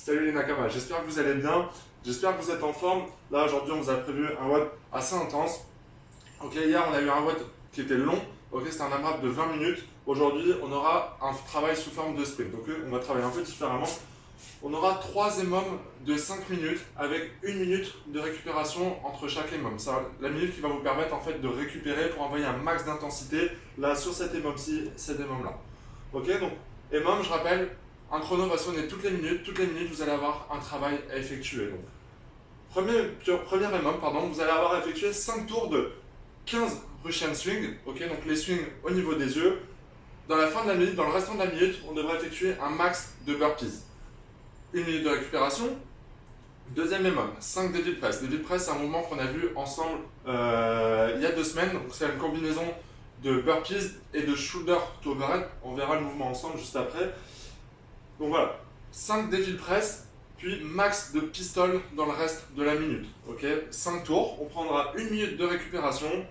Salut les Nakama, j'espère que vous allez bien, j'espère que vous êtes en forme. Là aujourd'hui on vous a prévu un WOD assez intense. Ok, hier on a eu un WOD qui était long, ok, c'était un AMRAP de 20 minutes. Aujourd'hui on aura un travail sous forme de sprint, donc on va travailler un peu différemment. On aura 3 EMOM de 5 minutes avec 1 minute de récupération entre chaque EMOM. C'est la minute qui va vous permettre en fait de récupérer pour envoyer un max d'intensité là sur cet EMOM-ci, cet EMOM-là. Ok, donc EMOM, je rappelle, un chrono va sonner toutes les minutes vous allez avoir un travail à effectuer. Donc, premier EMOM, vous allez avoir à effectuer 5 tours de 15 Russian swing, ok, donc les swings au niveau des yeux. Dans la fin de la minute, dans le restant de la minute, on devrait effectuer un max de burpees. 1 minute de récupération. Deuxième EMOM, 5 Devil Press. Devil Press, c'est un mouvement qu'on a vu ensemble il y a 2 semaines. C'est une combinaison de burpees et de shoulder to overhead. On verra le mouvement ensemble juste après. Donc voilà, 5 Devil Press, puis max de pistol dans le reste de la minute. Ok, 5 tours, on prendra 1 minute de récupération.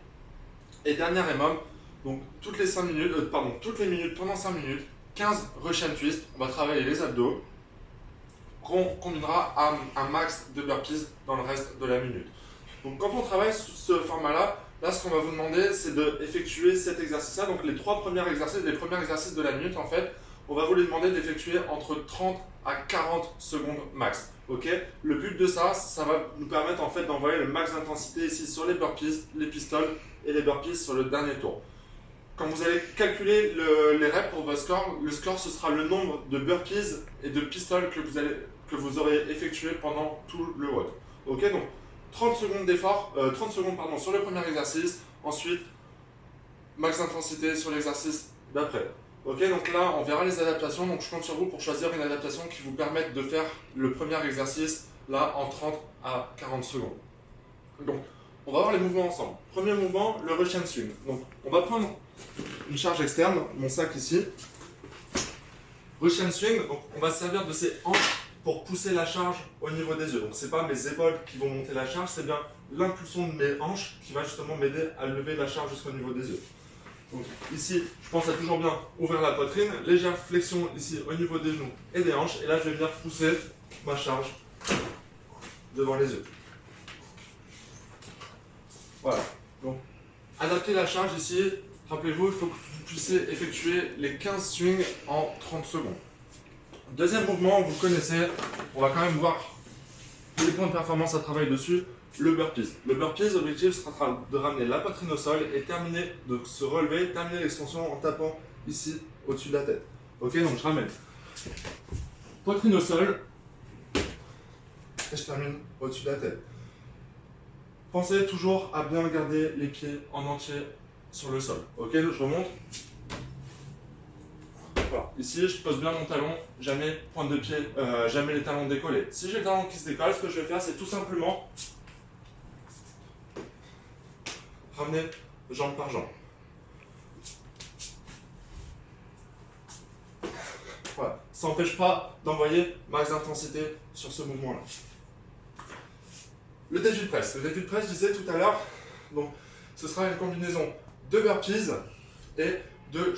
Et dernier EMOM, donc toutes les minutes pendant 5 minutes, 15 Russian Twist. On va travailler les abdos, qu'on combinera à un max de burpees dans le reste de la minute. Donc quand on travaille sous ce format-là, ce qu'on va vous demander, c'est d'effectuer cet exercice-là. Donc les premiers exercices de la minute, en fait, on va vous les demander d'effectuer entre 30 à 40 secondes max. Ok, le but de ça va nous permettre en fait d'envoyer le max d'intensité ici sur les burpees, les pistoles et les burpees sur le dernier tour. Quand vous allez calculer les reps pour votre score, le score ce sera le nombre de burpees et de pistoles que vous aurez effectué pendant tout le WOD. Ok, donc 30 secondes d'effort, 30 secondes sur le premier exercice, ensuite max d'intensité sur l'exercice d'après. Ok, donc là on verra les adaptations, donc je compte sur vous pour choisir une adaptation qui vous permette de faire le premier exercice là en 30 à 40 secondes. Donc on va voir les mouvements ensemble. Premier mouvement, le Russian swing. Donc on va prendre une charge externe, mon sac ici. Russian swing, donc on va se servir de ces hanches pour pousser la charge au niveau des yeux. Donc c'est pas mes épaules qui vont monter la charge, c'est bien l'impulsion de mes hanches qui va justement m'aider à lever la charge jusqu'au niveau des yeux. Donc ici, je pense à toujours bien ouvrir la poitrine, légère flexion ici au niveau des genoux et des hanches, et là je vais venir pousser ma charge devant les yeux. Voilà, donc adapter la charge ici, rappelez-vous, il faut que vous puissiez effectuer les 15 swings en 30 secondes. Deuxième mouvement, vous connaissez, on va quand même voir les points de performance à travailler dessus, le burpees. Le burpees, l'objectif sera de ramener la poitrine au sol et de se relever, terminer l'extension en tapant ici au-dessus de la tête. Ok, donc je ramène poitrine au sol et je termine au-dessus de la tête. Pensez toujours à bien garder les pieds en entier sur le sol. Ok, je remonte. Voilà. Ici, je pose bien mon talon, jamais pointe de pied, jamais les talons décollés. Si j'ai le talon qui se décolle, ce que je vais faire, c'est tout simplement ramener jambe par jambe. Voilà. Ça n'empêche pas d'envoyer max d'intensité sur ce mouvement-là. Le Devil Press. Le Devil Press, je disais tout à l'heure, donc ce sera une combinaison de burpees et de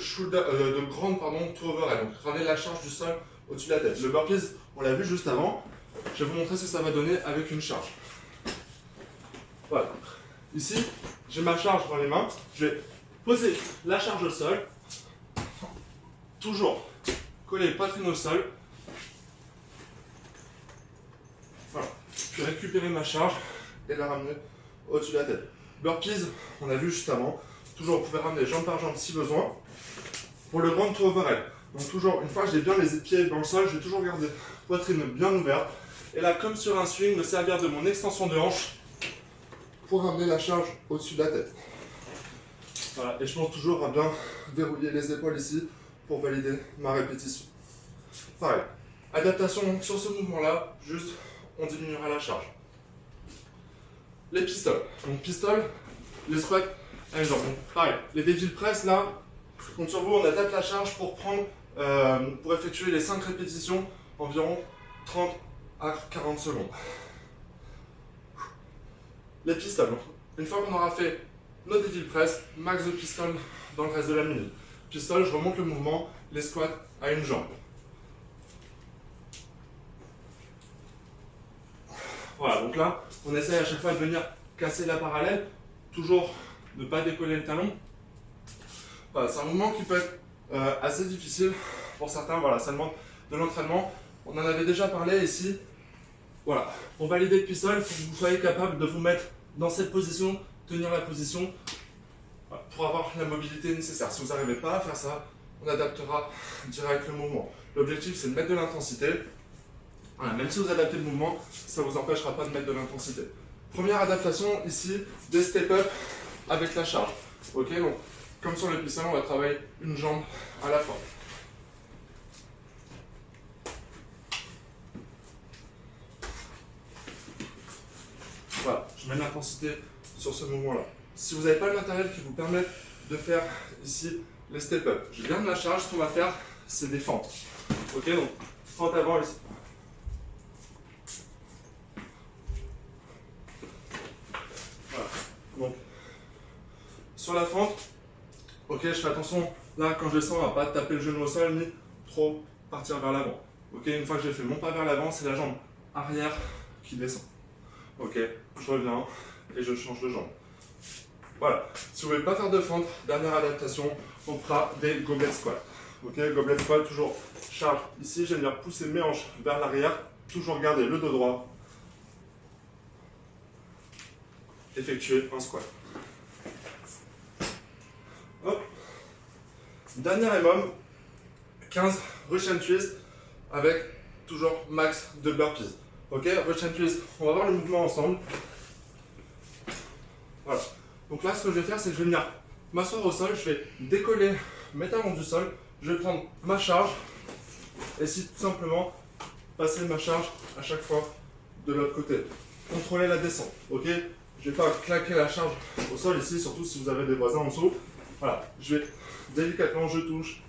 grande to overhead. Donc ramener la charge du sol au-dessus de la tête. Le burpees, on l'a vu juste avant. Je vais vous montrer ce que ça va donner avec une charge. Voilà. Ici, j'ai ma charge dans les mains. Je vais poser la charge au sol. Toujours coller poitrine au sol. Voilà. Puis récupérer ma charge et la ramener au-dessus de la tête. Burpees, on a vu juste avant. Toujours, vous pouvez ramener jambe par jambe si besoin. Pour le grand to overhead. Donc toujours, une fois que j'ai bien les pieds dans le sol, je vais toujours garder poitrine bien ouverte. Et là, comme sur un swing, me servir de mon extension de hanche pour ramener la charge au-dessus de la tête. Voilà, et je pense toujours à bien verrouiller les épaules ici pour valider ma répétition. Pareil, adaptation sur ce mouvement-là, juste on diminuera la charge. Les pistoles. Donc pistoles, les squats à une jambe. Donc, pareil, les Devil Press là, je compte sur vous, on adapte la charge pour effectuer les 5 répétitions, environ 30 à 40 secondes. Les pistoles. Donc, une fois qu'on aura fait nos Devil Press, max de pistoles dans le reste de la minute. Pistol, je remonte le mouvement, les squats à une jambe. Voilà, donc là, on essaye à chaque fois de venir casser la parallèle, toujours ne pas décoller le talon. Voilà, c'est un mouvement qui peut être assez difficile pour certains, voilà, ça demande de l'entraînement. On en avait déjà parlé ici. Voilà, pour valider le pistol, il faut que vous soyez capable de vous mettre dans cette position, tenir la position pour avoir la mobilité nécessaire. Si vous n'arrivez pas à faire ça, on adaptera direct le mouvement. L'objectif, c'est de mettre de l'intensité. Voilà, même si vous adaptez le mouvement, ça ne vous empêchera pas de mettre de l'intensité. Première adaptation ici, des step-up avec la charge. Ok, donc comme sur le pistol, on va travailler une jambe à la fois. Voilà, je mets l'intensité sur ce mouvement-là. Si vous n'avez pas le matériel qui vous permet de faire ici les step-up, je garde la charge, ce qu'on va faire, c'est des fentes. Ok, donc fente avant ici. Voilà, donc sur la fente, ok, je fais attention, là quand je descends, on ne va pas taper le genou au sol ni trop partir vers l'avant. Ok, une fois que j'ai fait mon pas vers l'avant, c'est la jambe arrière qui descend. Ok, je reviens et je change de jambe. Voilà, si vous ne voulez pas faire de fente, dernière adaptation, on fera des goblet squats. Ok, goblet squat, toujours charge ici, je vais venir pousser mes hanches vers l'arrière, toujours garder le dos droit. Effectuer un squat. Hop. Dernier EMOM, 15 rush and twist avec toujours max de burpees. Ok, rush and twist, on va voir le mouvement ensemble. Voilà. Donc là, ce que je vais faire, c'est que je vais venir m'asseoir au sol, je vais décoller mes talons du sol, je vais prendre ma charge et ici tout simplement passer ma charge à chaque fois de l'autre côté. Contrôler la descente, ok? Je ne vais pas claquer la charge au sol ici, surtout si vous avez des voisins en dessous. Voilà, je vais délicatement, je touche,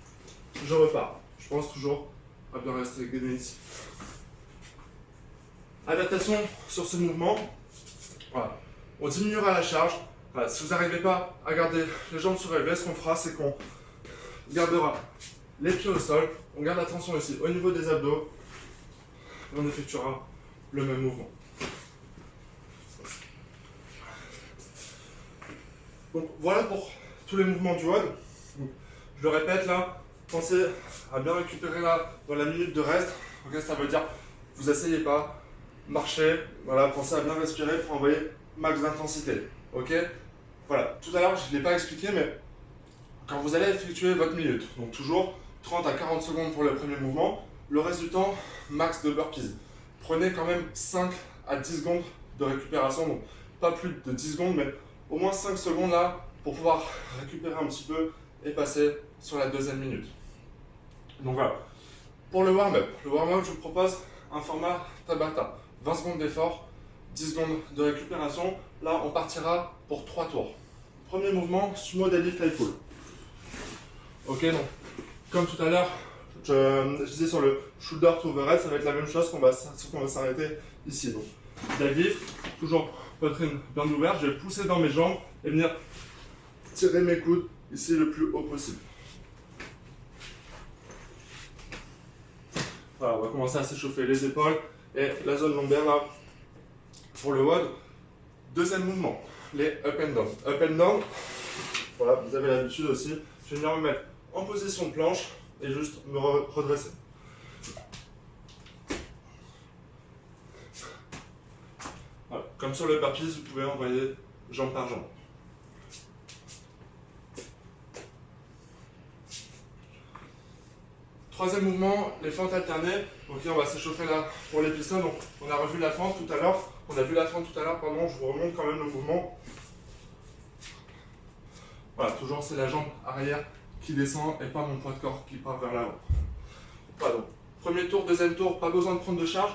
je repars. Je pense toujours à bien rester gainé ici. Adaptation sur ce mouvement, voilà. On diminuera la charge. Voilà, si vous n'arrivez pas à garder les jambes surélevées, ce qu'on fera, c'est qu'on gardera les pieds au sol, on garde la tension ici au niveau des abdos et on effectuera le même mouvement. Donc voilà pour tous les mouvements du WOD. Je le répète là, pensez à bien récupérer là dans la minute de reste. Okay, ça veut dire vous n'essayez pas, marchez, voilà, pensez à bien respirer pour envoyer max d'intensité. Ok, voilà, tout à l'heure je ne l'ai pas expliqué, mais quand vous allez effectuer votre minute, donc toujours 30 à 40 secondes pour le premier mouvement, le reste du temps, max de burpees. Prenez quand même 5 à 10 secondes de récupération, donc pas plus de 10 secondes, mais au moins 5 secondes là pour pouvoir récupérer un petit peu et passer sur la deuxième minute. Donc voilà, pour le warm-up, je vous propose un format Tabata, 20 secondes d'effort, 10 secondes de récupération. Là, on partira pour 3 tours. Premier mouvement, sumo deadlift high pull. Ok, donc comme tout à l'heure, je disais sur le shoulder to overhead, ça va être la même chose qu'on va s'arrêter ici. Donc, deadlift, toujours poitrine bien ouverte, je vais pousser dans mes jambes et venir tirer mes coudes ici le plus haut possible. Voilà, on va commencer à s'échauffer les épaules et la zone lombaire là pour le WOD. Deuxième mouvement, les up and down. Up and down, voilà, vous avez l'habitude aussi. Je vais venir me mettre en position planche et juste me redresser. Voilà. Comme sur le burpees, vous pouvez envoyer jambe par jambe. Troisième mouvement, les fentes alternées. Ok, on va s'échauffer là pour les pistons. Donc, on a revu la fente tout à l'heure. On a vu la fente tout à l'heure, pardon, je vous remonte quand même le mouvement. Voilà, toujours c'est la jambe arrière qui descend et pas mon poids de corps qui part vers l'avant. Voilà, donc, premier tour, deuxième tour, pas besoin de prendre de charge.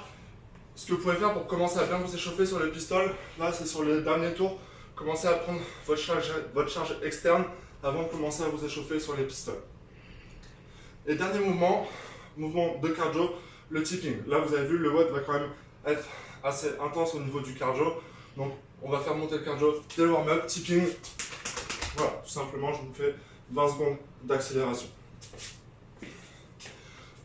Ce que vous pouvez faire pour commencer à bien vous échauffer sur le pistol, là c'est sur le dernier tour, commencez à prendre votre charge externe avant de commencer à vous échauffer sur les pistoles. Et dernier mouvement, mouvement de cardio, le tipping. Là vous avez vu, le WOD va quand même être assez intense au niveau du cardio. Donc on va faire monter le cardio dès le warm-up, tipping. Voilà, tout simplement je vous fais 20 secondes d'accélération.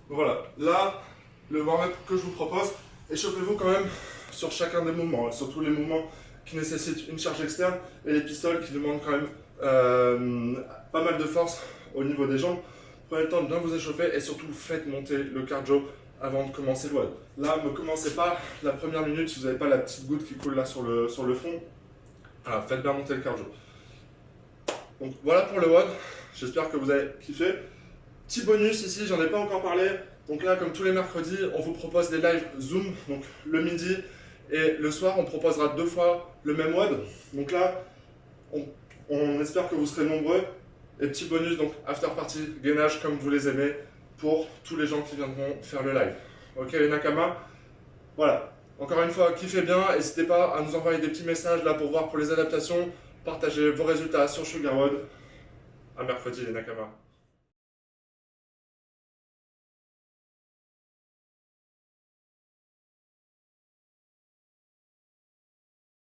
Voilà, là le warm-up que je vous propose, échauffez-vous quand même sur chacun des mouvements, surtout les mouvements qui nécessitent une charge externe et les pistoles qui demandent quand même pas mal de force au niveau des jambes. Prenez le temps de bien vous échauffer et surtout faites monter le cardio avant de commencer le WOD. Là, ne commencez pas la première minute si vous n'avez pas la petite goutte qui coule là sur le fond. Voilà, faites bien monter le cardio. Donc voilà pour le WOD, j'espère que vous avez kiffé. Petit bonus ici, j'en ai pas encore parlé. Donc là, comme tous les mercredis, on vous propose des lives Zoom, donc le midi et le soir, on proposera 2 fois le même WOD. Donc là, on espère que vous serez nombreux. Et petit bonus, donc after party, gainage comme vous les aimez, pour tous les gens qui viendront faire le live. Ok les Nakama, voilà. Encore une fois, kiffez bien, n'hésitez pas à nous envoyer des petits messages là pour voir pour les adaptations. Partagez vos résultats sur Sugar WOD. À mercredi les Nakama.